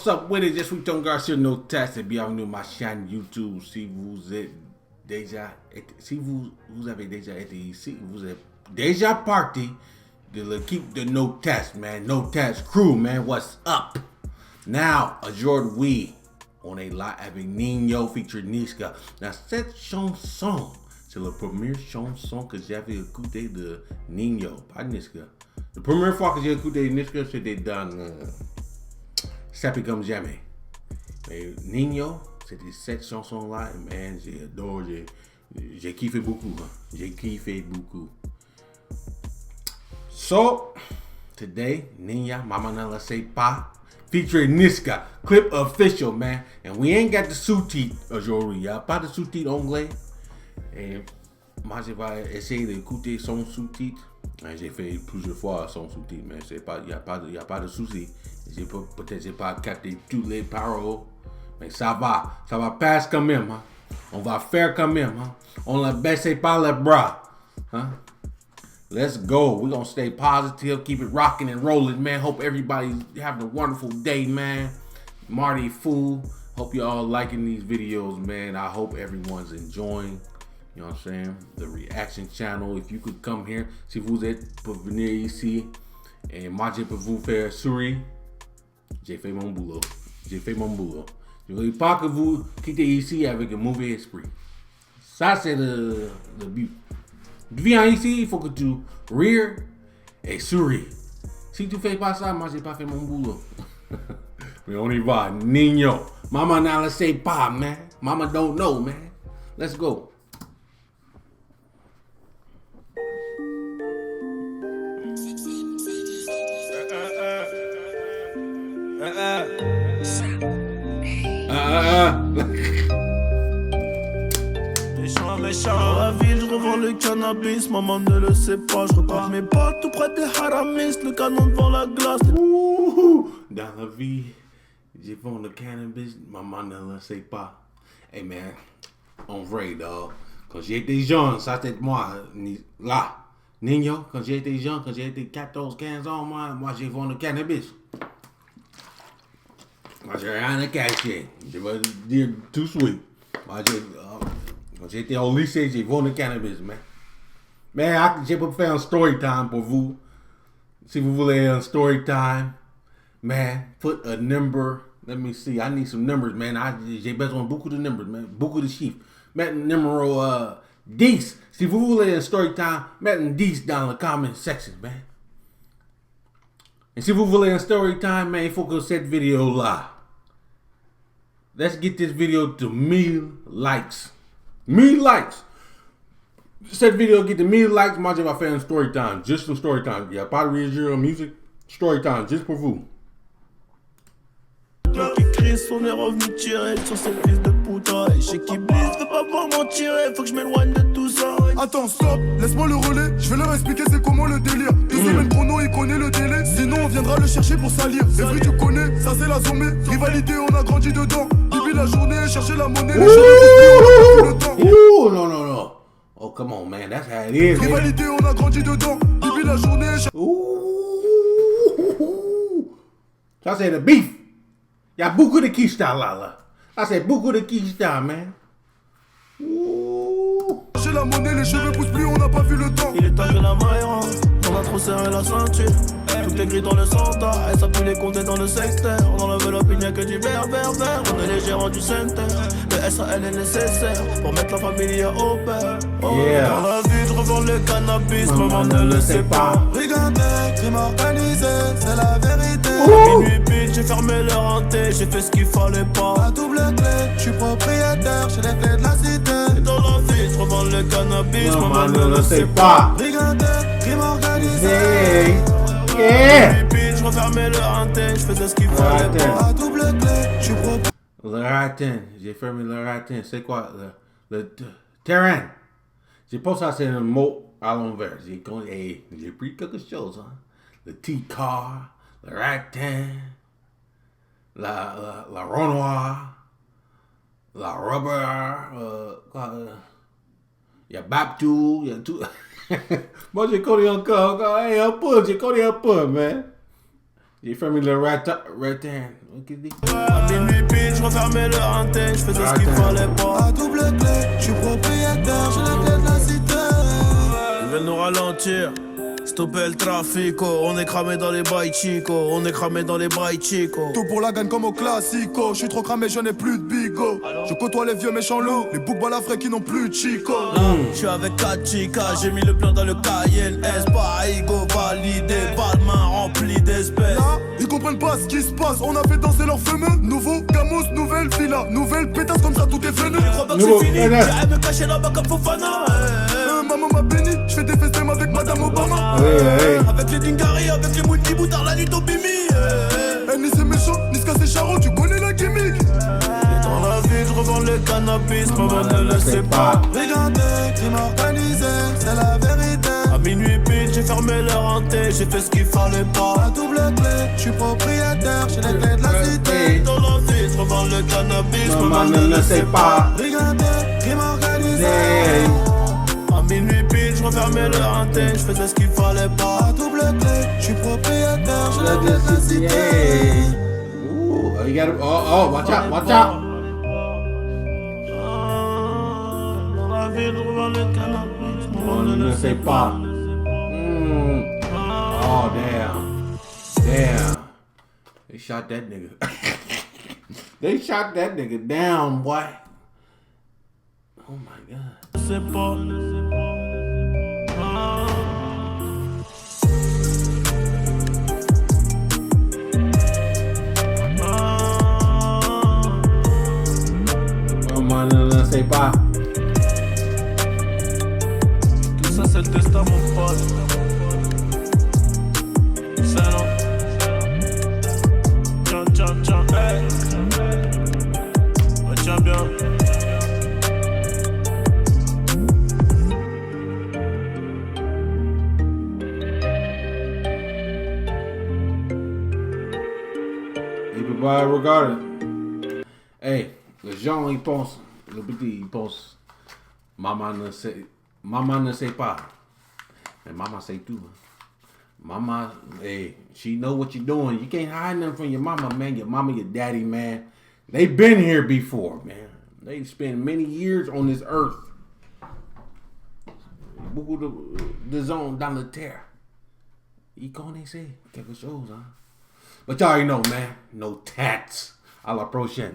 what's up with it? Je suis ton gars sur nos tests et bienvenue à ma chaîne YouTube. Si vous êtes déjà, si vous avez déjà été ici, vous êtes déjà parti de l'équipe de No Test, man. No Test crew, man. What's up? Now, aujourd'hui, on est là avec Nino featuring Niska. Dans cette chanson, c'est la première chanson que j'avais écoutée de Nino, pas Niska. La première fois que j'ai écouté Niska, c'était dans Sappy Comme Jamais. Mais Nino, c'était cette chanson-là, man, j'ai adoré, j'ai kiffé beaucoup, hein. J'ai kiffé beaucoup. So, today, Nina, Mama ne le sait pas, featuring Niska, clip official, man. And we ain't got the sous-titres aujourd'hui, y'a pas de sous-titres anglais. Et moi, je vais essayer d'écouter son sous-titre. J'ai fait plusieurs fois son sous-titre, mais il n'y a pas de souci. Peut-être j'ai pas capté toutes les paroles, mais ça va passer quand même. Hein? On va faire quand même. Hein? On ne baisse pas les bras. Hein? Let's go. We're going to stay positive, keep it rocking and rolling, man. Hope everybody having a wonderful day, man. Marty Fool. Hope you all liking these videos, man. I hope everyone's enjoying. You know what I'm saying? The reaction channel. If you could come here, si vous êtes pour venir ici, et moi je peux vous faire sourire, j'ai fait mon boulot. J'ai fait mon boulot. Je ne veux pas que vous quittez ici avec un mauvais esprit. Ça, c'est le but. Tu viens ici, il faut que tu rires et souris. Si tu fais pas ça, moi j'ai pas fait mon boulot. Mais on y va, Nino. Mama ne le sait pas, man. Mama don't know, man. Let's go. Méchant, dans la ville, je revends le cannabis. Maman ne le sait pas, je repars mes potes tout près des haramis. Le canon devant la glace. Dans la vie, je vends le cannabis. Maman ne le sait pas. Hey man, en vrai, dog. Quand j'étais jeune, ça c'était moi, là. Nino, quand j'étais jeune, quand j'étais 14-15 ans, moi j'ai vendu le cannabis. Moi j'ai rien à cacher. Je vais dire tout de suite. Moi quand j'étais au lycée, j'ai vendu le cannabis, man. Mais j'ai pas fait un story time pour vous. Si vous voulez un story time, man, put a number. Let me see. I need some numbers, man. J'ai besoin de beaucoup de numbers, man. Beaucoup de chiffres. Mettez numéro 10. Si vous voulez un story time, mettez 10 dans le comment section, man. Et si vous voulez un story time, man, il faut que cette vidéo là. Let's get this video to 1000 likes. 1000 likes. Cette vidéo get to 1000 likes, moi je vais faire un story time. Juste un story time. Il n'y a pas de réagir en musique. Story time, juste pour vous. Qui crie, on est revenu tirer sur cette fils de putain. Et chez qui blisse, veut pas voir m'en tirer. Faut que je m'éloigne de tout ça. Attends, stop, laisse-moi le relais. Je vais leur expliquer c'est comment le délire. 2 semaines chrono, il connaît le délai. Sinon, on viendra le chercher pour salir. Les fruits, tu connais, ça c'est la zombie. Rivalité, on a grandi dedans. Depuis la journée, chercher la monnaie. Les choses, on a plus le temps. Ouh, non. Oh, come on, man. That's how it is. Rivalité, on a grandi dedans. Depuis la journée, Ouh. Ça, c'est le beef. Il y a beaucoup de kista là. Ça, c'est beaucoup de kista, man. Ouh. chercher la monnaie, les cheveux poussent plus, on n'a pas vu le temps. Il est temps que la maille rentre. On a trop serré la ceinture. Tout est gris dans le centre. Et ça pue les compter dans le secteur. Dans l'enveloppe, il n'y a que du vert. On est les gérants du center. Le SAL est nécessaire pour mettre la famille au père. Yeah. Dans la vie, je revends le cannabis. Maman ne le sait pas. Brigandé, crime organisé, c'est la vérité. Minuit pile, j'ai fermé leur hanté. J'ai fait ce qu'il fallait pas. À double clé, je suis propriétaire, j'ai les clés de la cité. Et dans la vie, je revends le cannabis. Maman ne le sait pas. Brigandé, crime organisé. Yeah. Minuit pile, je refermais leur hanté. Je faisais ce qu'il fallait pas. À double clé, je suis propriétaire. Le ratin. J'ai fermé le ratin. C'est quoi? Le terrain. J'ai pas ça, c'est un mot à l'envers. J'ai pris quelque chose. Hein? Le T-car, le ratin, la renoir, la rubber, il y a Babtou, il y a tout. Moi, j'ai connu encore. Hey, un peu, j'ai connu un peu, man. Il fait le right hand. À minuit pile, je refermais le hanté, je faisais ce qu'il fallait pas. À double clé, je suis propriétaire, j'ai la clé de la cité. Ils veulent nous ralentir, stopper le trafic, on est cramé dans les bails chico, on est cramé dans les bails chico. Tout pour la gagne comme au classico. Je suis trop cramé, je n'ai plus de bigot. Je côtoie les vieux méchants loups, les boucs balafrés qui n'ont plus de chico. Je suis avec 4 chicas, j'ai mis le plan dans le Cayenne S, pas Igo validé, pas de main remplie d'espèces. Là, ils comprennent pas ce qui se passe. On a fait danser leurs fameux. Nouveau Camus, nouvelle villa, nouvelle pétasse, comme ça tout est venu. Je crois pas que c'est fini, j'arrive à me cacher là-bas comme Fofana. Maman m'a béni, je fais des festins avec Madame Obama. Avec les Dingari, avec les multiboutards, la nuit au Bimi. Ni c'est méchant, ni c'est charron, tu connais la gimmick. Et dans la ville, je revends le cannabis, maman ne le sait pas. Regardez, crime organisé, c'est la vérité. À minuit pile, j'ai fermé leur hanté, j'ai fait ce qu'il fallait pas. À double clé, je suis propriétaire, j'ai les clés de la cité. Dans la ville, je revends le cannabis, maman ne le sait pas. Regardez, crime organisé. À minuit pile, je refermais le hanté, je faisais ce qu'il fallait pas. À double clé, je suis propriétaire, j'ai les clés de la cité. Ooh, you gotta. Oh, watch out, watch out. Dans la ville, je revends le cannabis, maman ne le sait pas. Oh, damn. They shot that nigga. They shot that nigga down, boy. Oh my God. C'est pas. Maman ne le sait pas. Tout ça c'est le destin mon pote. C'est non. Tiens, hey. Retiens bien. Il peut pas regarder. Hey, le Jean il pense, le petit il pense, maman ne sait pas. Mais maman sait tout. Mama, hey, she know what you're doing. You can't hide nothing from your mama, man. Your mama, your daddy, man. They been here before, man. They spent many years on this earth. Beaucoup de zones dans la terre. Ils connaissaient quelque chose, hein. But y'all already know, man. No tats. À la prochaine.